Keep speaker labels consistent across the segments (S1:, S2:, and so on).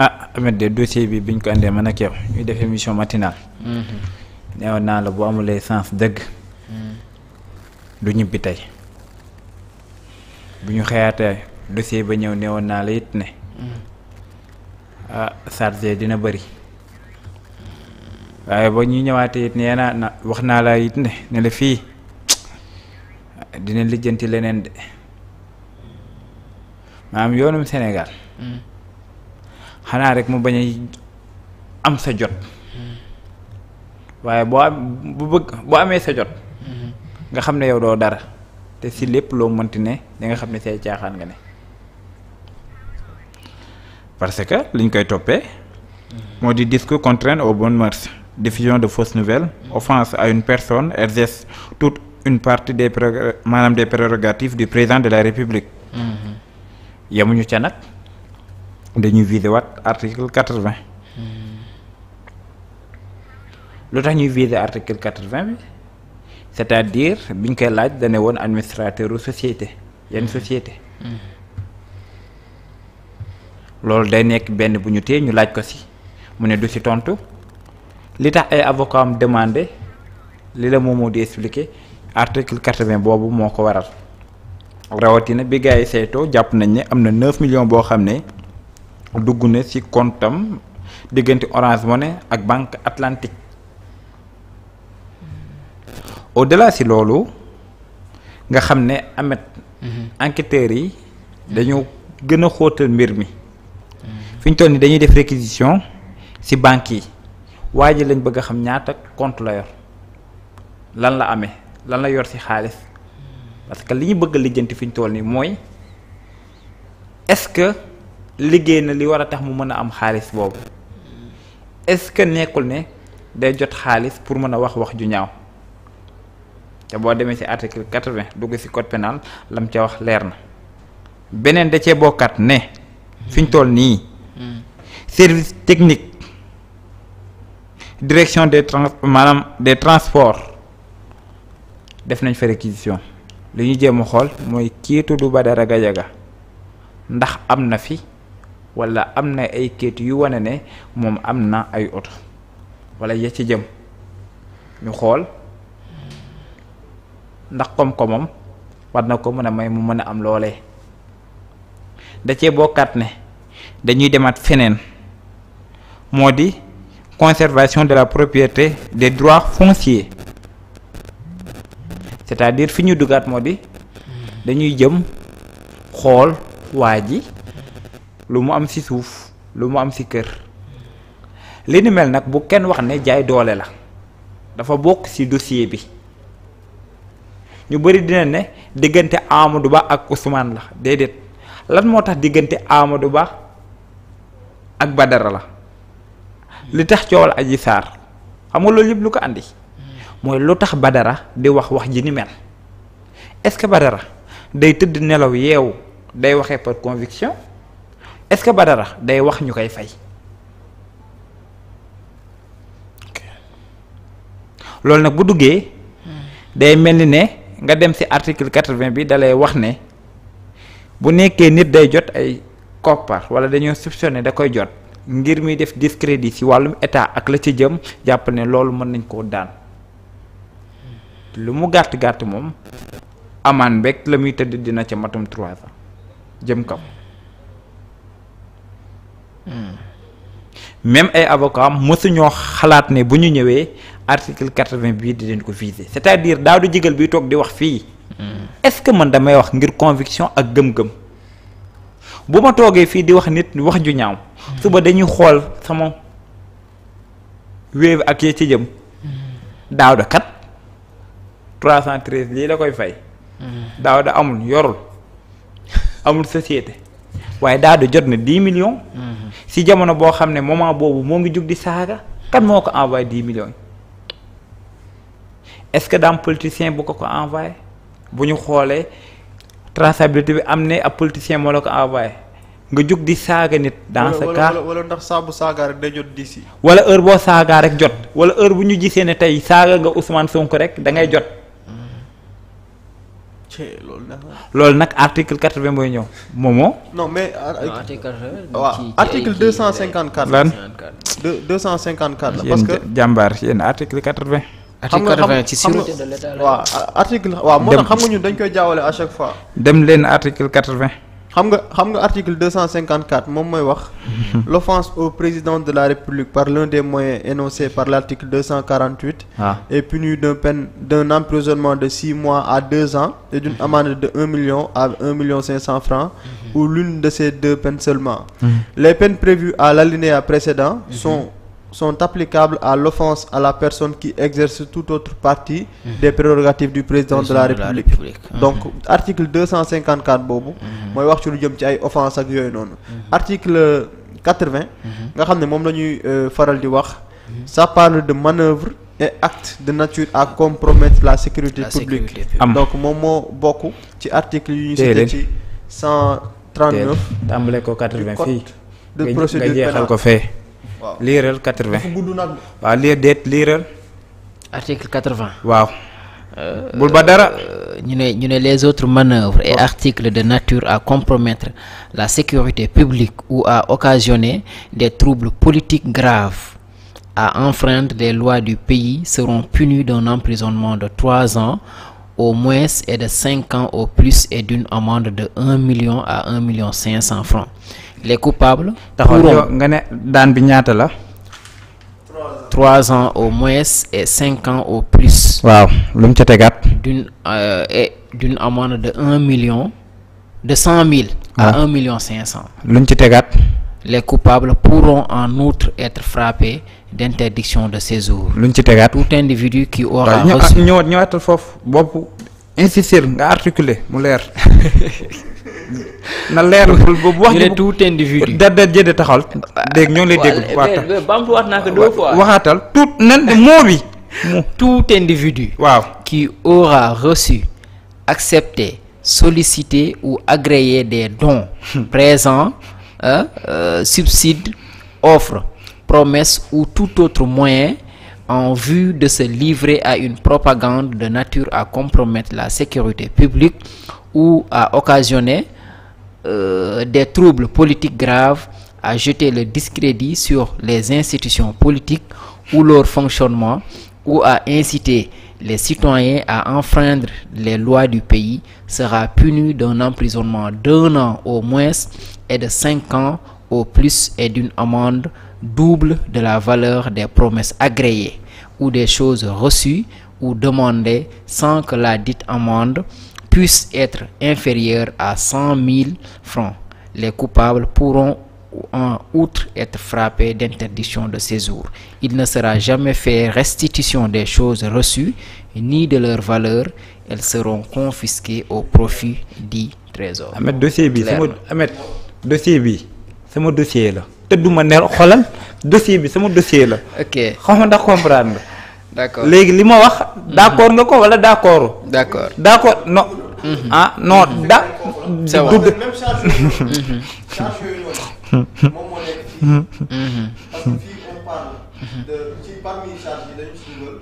S1: Ahmed de dossier bi biñ ko andee man ak yow ñuy def émission matinale. neewoon naa la bu amulee sens dëgg. du ñibbi tey. bu ñu xëyaatee dossier ba ñëw neewoon naa la it ne. chargé dina bëri. waaye ba ñuy ñëwaatee it nee na wax naa la it ne la fii dina lijjanti leneen de maanaam yoonum Sénégal. xanaa rek mu bañ a am sa jot. waaye boo amee sa jot. nga xam ne yow doo dara te si lépp loo mënti ne da nga xam ne say caaxaan nga ne. parce que liñ koy toppee. moo di discours contraire aux bonnes mœurs, diffusion de fausses nouvelles, offense à une personne, exerce toute une partie des prérogatives du président de la République. yemuñu ca nag. dañuy viser waat article 80. lu tax ñuy viser article 80 bi c'est-à-dire biñ koy laaj dane woon administrateur u société yenn société. loolu day nekk benn bu ñu téye ñu laaj ko si mu ne du si tontu li tax ay avocat am demandé li la moom moo di expliquer article 80 boobu moo ko waral rawatina bi gars yi saytoo jàpp nañ ne am na 9 millions boo xam ne. dugg na ci comptam diggante Orange Money ak Banque Atlantique au-delà ci loolu nga xam ne Ahmed enquêteurs yi dañu gën a xóotal mbir mi fi ñu toll ni dañuy def réquisition ci banques yi waa ji lañ bëgg a xam ñaata compte la yor lan la amee lan la yor ci xaalis parce que li ñu bëgg a lijjanti fi ñu toll ni mooy est-ce que liggéey na li war a tax mu mën a am xaalis boobu est-ce que nekkul ne day jot xaalis pour mën a wax ju ñaaw te boo demee ci article 80 dugg ci code pénal lam ca wax leer na beneen da cee bokkat ne fi ñu toll nii service technique direction des transports def nañ fa réquisition li ñu jéem a xool mooy kii tudd Badara Gadiaga ndax am na fi wala am na ay kayit yu wane ne moom am na ay oto wala ya ci jëm ñu xool ndax koom-koomam war na ko mën a may mu mën a am loolee da cee bokkaat ne dañuy demaat feneen moo di conservation de la propriété des droits fonciers c'est-à-dire fi ñu dugaat moo di dañuy jëm xool waa ji lu mu am ci suuf lu mu am ci kër li ni mel nag bu kenn wax ne jaay doole la dafa bokk ci dossier bi ñu bari dina ne diggante Amadou Ba ak Ousmane la déedéet lan moo tax diggante Amadou Ba ak Badara la li tax coowal Adji Sarr xam nga loolu yëpp lu ko andi mooy lu tax Badara di wax ji ni mel est-ce que Badara day tëdd nelaw yeewu day waxee par conviction est-ce que Badara day wax ñu koy fay loolu nag bu duggee day mel ni ne nga dem ci article 80 bi dalay wax ne bu nekkee nit day jot ay koppar wala dañoo soupçonné da koy jot ngir muy def discrédit ci wàllum état ak la ci jëm jàpp ne loolu mën nañ koo daan lu mu gàtt moom amaan beeg la muy tëdd dina ca matum 3 ans jëm kaw même ay avocats mësuñoo xalaat ne bu ñu ñëwee article 80 bii di leen ko viser c'est-à-dire daaw du jigal bi toog di wax fii est-ce que man damay wax ngir conviction ak gëm-gëm bu ma toogee fii di wax nit wax ju ñaaw suba dañuy xool sama wéev ak yee ci jëm daaw da kat 313 lii la koy fay daaw da amul yorul amul société waaye daaw da jot na 10 millions si jamono boo xam ne moment boobu moo ngi jug di saaga kan moo ko envoyé 10 millions est-ce que daam politicien bu ko envoyé bu ñu xoolee traçabilité bi am ne ab politicien moo la ko envoyé nga jug di saaga nit dans ce cas
S2: wala ndax saabu saaga rek day jot d'ici
S1: wala heure boo saagaa rek jot wala heure bu ñu gisee ne tey saaga nga Ousmane Sonko rek da ngay jot loolu nag article 80 mooy ñëw moomoo.
S2: non mais.
S3: waaw
S2: article 254.
S1: lan
S2: 254 la parce que
S1: jàmbaar yéen article 80.
S3: article 80 ci sûreté de l'État la.
S2: waaw article waaw moo tax xam nga ñun dañ koy jaawale à chaque fois.
S1: dem leen article 80.
S2: xam nga article 254 moom mooy wax. L'offense au président de la République par l'un des moyens énoncés par l'article 248. Est punie d'un emprisonnement de 6 mois à 2 ans et d'une amende de 1 million à 1 million 500 francs ou l'une de ces deux peines seulement. Les peines prévues à l'alinéa précédent sont applicables à l'offense à la personne qui exerce toute autre partie des prérogatives du président de la République. Donc article 254 boobu mooy wax ci lu jëm ci ay offense ak yooyu noonu. Article 80 nga xam ne moom la ñuy faral di wax ça parle de manœuvre et acte de nature à compromettre la sécurité publique. Donc moom moo bokk ci article yu ñu cité ci 139
S1: tàmbale ko 80 fii
S2: de procédure
S1: nga jeexal ko fee. waaw liiral 80. dafa gudd nag. waaw liiral.
S3: article 80.
S1: waaw. bul ba dara.
S3: ñu ne les autres manœuvres et articles de nature à compromettre la sécurité publique ou à occasionner des troubles politiques graves, à enfreindre les lois du pays seront punis d'un emprisonnement de 3 ans au moins et de 5 ans au plus et d'une amende de 1 million à 1 million 500 francs. Les coupables pourront
S1: nga ne daan bi ñaata la.
S3: 3 ans au moins et 5 ans au plus.
S1: waaw lu mu ca tegaat.
S3: d'une amende de 1 million de 100 000 à 1 million 500.
S1: lu mu ci tegaat.
S3: Les coupables pourront en outre être frappés d'interdiction de séjour.
S1: lu mu ci tegaat.
S3: Tout individu qui aura reçu.
S1: ñëwaatal foofu bopp insister nga articuler mu leer. na leer boobu wax.
S3: ñu ne tout individu.
S1: da jëde taxal. dégg ñoo ngi lay dégg.
S3: bamtuwaat naa ko 2 fois.
S1: waxaatal tout nan moo bi.
S3: tout individu.
S1: waaw
S3: qui aura reçu, accepté, sollicité ou agréé des dons, présents, subsides, offres, promesses ou tout autre moyen en vue de se livrer à une propagande de nature à compromettre la sécurité publique ou à occasionner des troubles politiques graves, à jeter le discrédit sur les institutions politiques ou leur fonctionnement, ou à inciter les citoyens à enfreindre les lois du pays sera puni d'un emprisonnement d'1 an au moins et de 5 ans au plus et d'une amende double de la valeur des promesses agréées ou des choses reçues ou demandées sans que la dite amende puisse être inférieure à 100 000 francs. Les coupables pourront en outre être frappés d'interdiction de séjour. Il ne sera jamais fait restitution des choses reçues ni de leur valeur. Elles seront confisquées au profit du trésor.
S1: Ahmed dossier bi sama dossier la tëdduma ne xoolal dossier bi sama dossier la.
S3: ok
S1: xam nga ndax comprendre nga.
S3: d'accord
S1: léegi li ma wax. d'accord nga ko wala d'accord. d'accord non. non da.
S2: c'est bon même charge yooyu moom moo nekk fii. parce que fii on parle de ci parmi charge yi dañu si dugal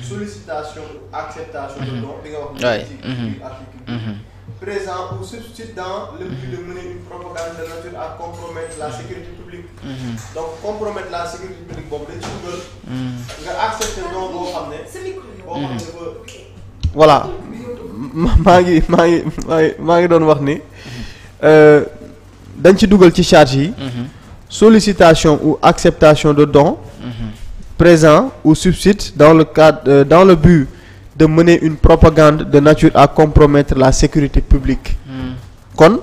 S2: sollicitation ou acceptation de don bi nga wax. ci article présent ou substitue dans le but de mener une propagande de nature à compromettre la sécurité publique. Donc compromettre la sécurité publique boobu dañ ci dugal. nga accepté don boo xam ne. boo xam ne dafa. voilà maa ngi doon wax ni dañ ci dugal ci charge yi. sollicitation ou acceptation de don. présent ou subsiste dans le cadre dans le but de mener une propagande de nature à compromettre la sécurité publique. kon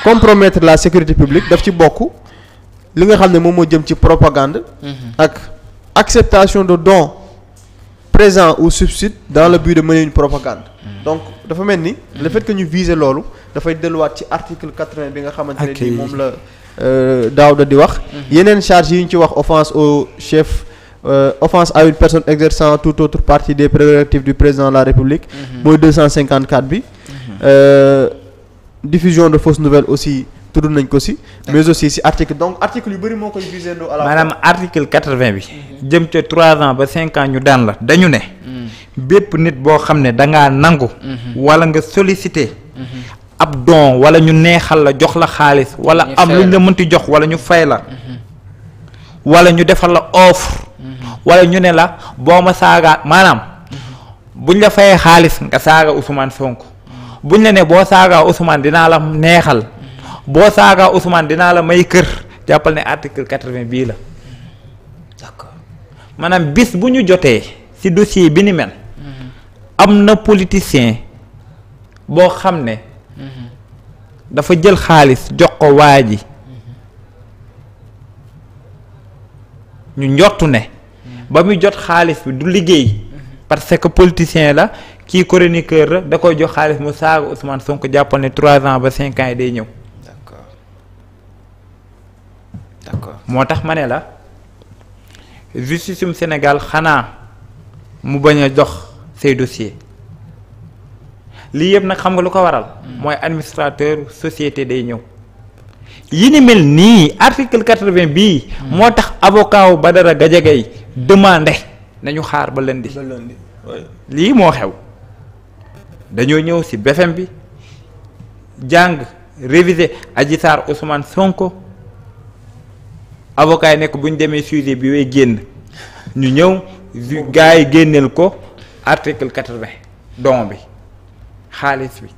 S2: compromettre la sécurité publique daf ci bokk li nga xam ne moom moo jëm ci propagande. ak acceptation de don présent ou subsiste dans le but de mener une propagande. donc dafa mel ni le fait que ñu viser loolu dafay delluwaat ci article 80 bi nga xamante ne ni moom la Daouda di wax. yeneen charge yi ñu ci wax offense au chef. Offense à une personne exerçant toute autre partie des prérogatives du président de la République. mooy 254 bi. Diffusion de fausses nouvelles aussi tudd nañ ko si. mais aussi si article donc article yu bëri moo koy visé ndoo à la.
S1: maanaam article 80 bi. jëm ca 3 ans ba 5 ans ñu daan la dañu ne. bépp nit boo xam ne dangaa nangu wala nga solliciter ab don wala ñu neexal la jox la xaalis wala am luñ la mënti jox wala ñu fay la wala ñu defal la offre wala ñu ne la boo ma saaga maanaam buñ la fayee xaalis nga saaga Ousmane Sonko buñ la ne boo saagaa Ousmane dinaa la neexal boo saagaa Ousmane dinaa la may kër jàppal ne article 80 bii la
S3: d'accord
S1: maanaam bis bu ñu jotee ci dossier bi ni mel am na politicien boo xam ne dafa jël xaalis jox ko waa ji ñu njortu ne ba muy jot xaalis bi du liggéey parce que politicien la kii chroniqueur la da koy jox xaalis mu saaga Ousmane Sonko jàppal ne 3 ans ba 5 ans yi day ñëw.
S3: d'accord
S1: moo tax ma ne la justice sum Sénégal xanaa mu bañ a jox say dossier lii yëpp nag xam nga lu ko waral. mooy administrateur société day ñëw. yi ni mel nii article 80 bii. moo tax avocat wu Badara Gadiaga demandé nañu xaar ba lundi. lii moo xew dañoo ñëw ci BFM bi jàng réviser Adji Sarr Ousmane Sonko avocat yi nekk bu ñu demee sujet bi way génn ñu ñëw gars yi génneel ko article 80 don bi xaalis bi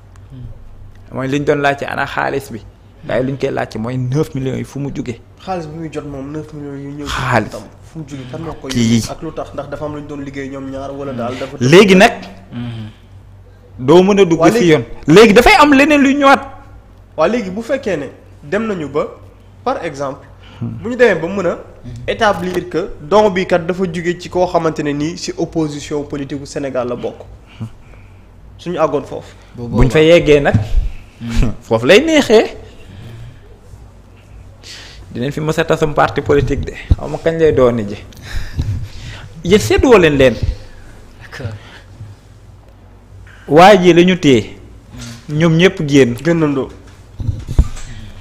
S1: mooy liñ doon laajte ana xaalis bi. waaye lu ñu koy laajte mooy 9 millions yi fu mu jugee.
S2: xaalis bi muy jot moom 9 millions yu ñëw.
S1: xaalis
S2: fu mu jugee kan moo koy
S1: kii
S2: ak lu tax ndax dafa am lu ñu doon liggéey ñoom ñaar wala daal dafa.
S1: léegi nag. doo mën a dugg ci yoon. léegi dafay am leneen luy ñëwaat.
S2: waa léegi bu fekkee ne dem nañu ba par exemple. bu ñu demee ba mën a. établir que don bi kat dafa jugee ci koo xamante ne nii ci opposition politique bu Sénégal la bokk. suñu àggoon foofu.
S1: buñ fa yeggee nag. foofu lay neexee. dinañ fi mës a tasum parti politique de xaw ma kañ lay doon ji yéen seetluwoo leen. waa ji la ñu téye ñoom ñëpp génn.
S2: gënandoo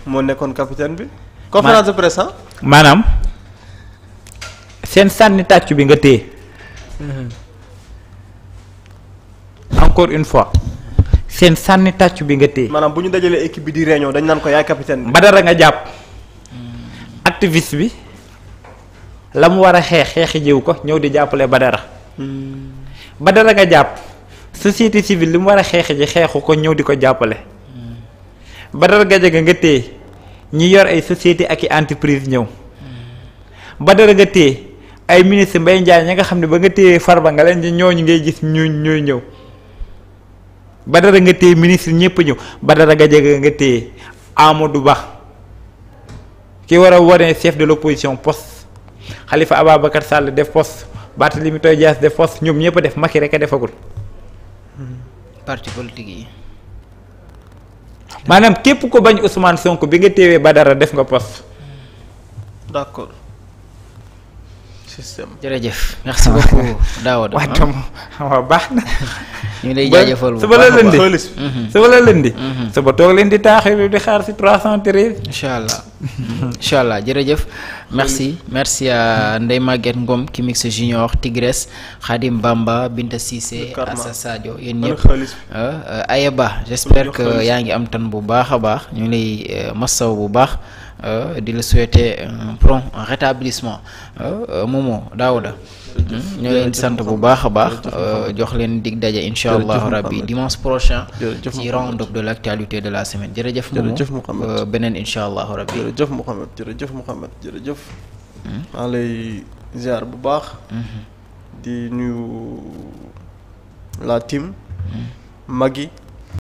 S2: moo nekkoon capitaine bi. conférence de presse
S1: maanaam seen sànni tàccu bi nga téye. encore une fois seen sànni tàccu bi nga téye.
S2: maanaam bu ñu dajalee équipe bi di réunion dañ naan ko yaay capitaine bi.
S1: Badara nga jàpp. activiste bi la mu war a xeexi jiw ko ñëw di jàppale Badara. Badara nga jàpp société civile li mu war a xeexi ji xeexu ko ñëw di ko jàppale. Badara Gadiaga nga téye ñi yor ay société ak i entreprise ñëw. Badara nga téye ay ministre Mbaye Ndiaye ña nga xam ne ba nga téye Farba nga leen di ñooñu ngay gis ñooy ñëw. Badara nga téye ministre ñëpp ñëw Badara Gadiaga nga téye Amadou Ba. ki war a wane chef de l'opposition poste Khalifa Ababacar Sall def poste Barthélémy Toye Dias def poste ñoom ñëpp a def Macky rek a defagul.
S3: parti politique yi.
S1: maanaam képp ko bañ Ousmane Sonko bi nga téewee Badara def nga poste.
S2: d'accord. système.
S3: jërëjëf merci beaucoup Daouda.
S1: waaw baax na.
S3: ñu ngi lay jaajëfal bu
S1: suba la lëndi suba la lëndi. suba toog leen di taaxir di xaar ci 313.
S3: incha allah jërëjëf. merci à Ndeye Maguette Ngom ki mix junior Tigresse Khadim Bamba Binta Cissé Assa Sadio yéen ñëpp. Ayeba j'espère que yaa ngi am tan bu baax a baax ñu ngi lay massaw bu baax. di la souhaiter un prompt rétablissement Momo Daouda ñoo leen di sant bu baax a baax jox leen dig daje incha allahu rabbi dimanche prochain ci round-up de l'actualité de la semaine jërëjëf Momo beneen incha allahu rabbi
S2: jërëjëf Mouhamed jërëjëf maa lay ziar bu baax di nuyu la team Magui